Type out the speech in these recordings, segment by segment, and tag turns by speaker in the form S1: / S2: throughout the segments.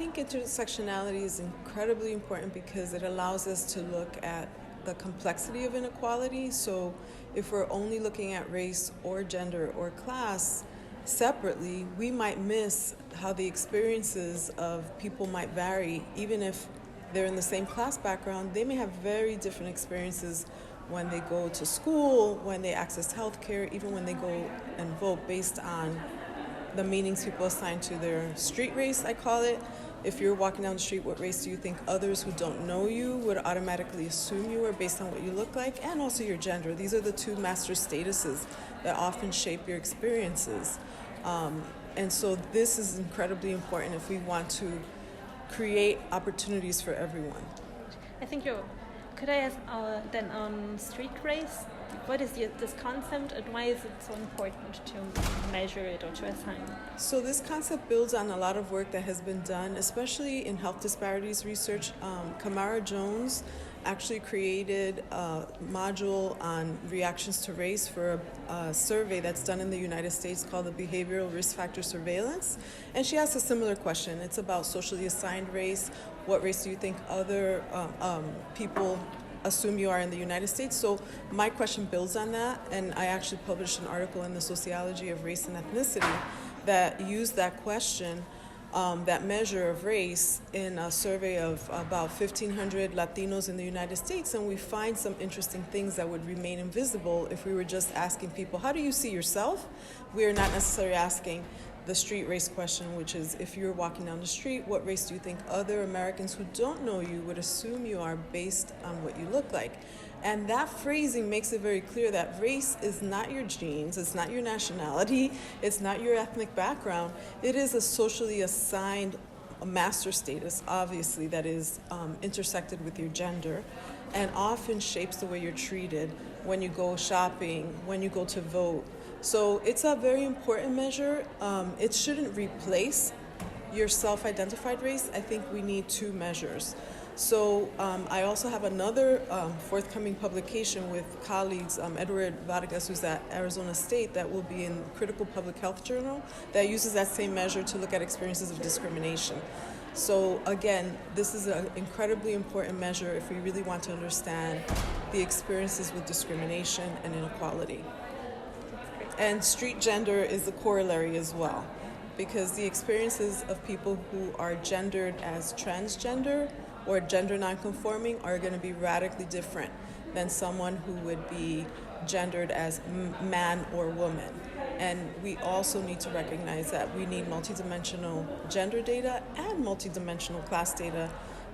S1: think intersectionality is incredibly important because it allows us to look at the complexity of inequality. So if we're only looking at race or gender or class separately, we might miss how the experiences of people might vary. Even if they're in the same class background, they may have very different experiences when they go to school, when they access healthcare, even when they go and vote, based on the meanings people assign to their street race, I call it. If you're walking down the street, what race do you think others who don't know you would automatically assume you are based on what you look like? And also your gender. These are the two master statuses that often shape your experiences. And so this is incredibly important if we want to create opportunities for everyone.
S2: I think could I ask then on street race, what is this concept and why is it so important to measure it or to assign?
S1: So this concept builds on a lot of work that has been done, especially in health disparities research. Kamara Jones actually created a module on reactions to race for a survey that's done in the United States called the Behavioral Risk Factor Surveillance. And she asks a similar question. It's about socially assigned race. What race do you think other people assume you are in the United States? So my question builds on that, and I actually published an article in the Sociology of Race and Ethnicity that used that question, that measure of race, in a survey of about 1,500 Latinos in the United States, and we find some interesting things that would remain invisible if we were just asking people, how do you see yourself? We are not necessarily asking the street race question, which is, if you're walking down the street, what race do you think other Americans who don't know you would assume you are based on what you look like? And that phrasing makes it very clear that race is not your genes, it's not your nationality, it's not your ethnic background. It is a socially assigned master status, obviously, that is intersected with your gender and often shapes the way you're treated when you go shopping, when you go to vote. So it's a very important measure. It shouldn't replace your self-identified race. I think we need two measures. So I also have another forthcoming publication with colleagues, Edward Vargas, who's at Arizona State, that will be in Critical Public Health Journal, that uses that same measure to look at experiences of discrimination. So again, this is an incredibly important measure if we really want to understand the experiences with discrimination and inequality. And street gender is the corollary as well, because the experiences of people who are gendered as transgender or gender nonconforming are going to be radically different than someone who would be gendered as man or woman. And we also need to recognize that we need multidimensional gender data and multidimensional class data.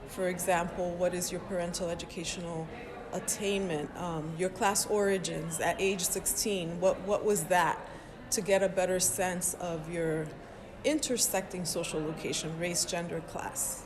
S1: For example, what is your parental educational attainment, your class origins at age 16, what was that, to get a better sense of your intersecting social location, race, gender, class.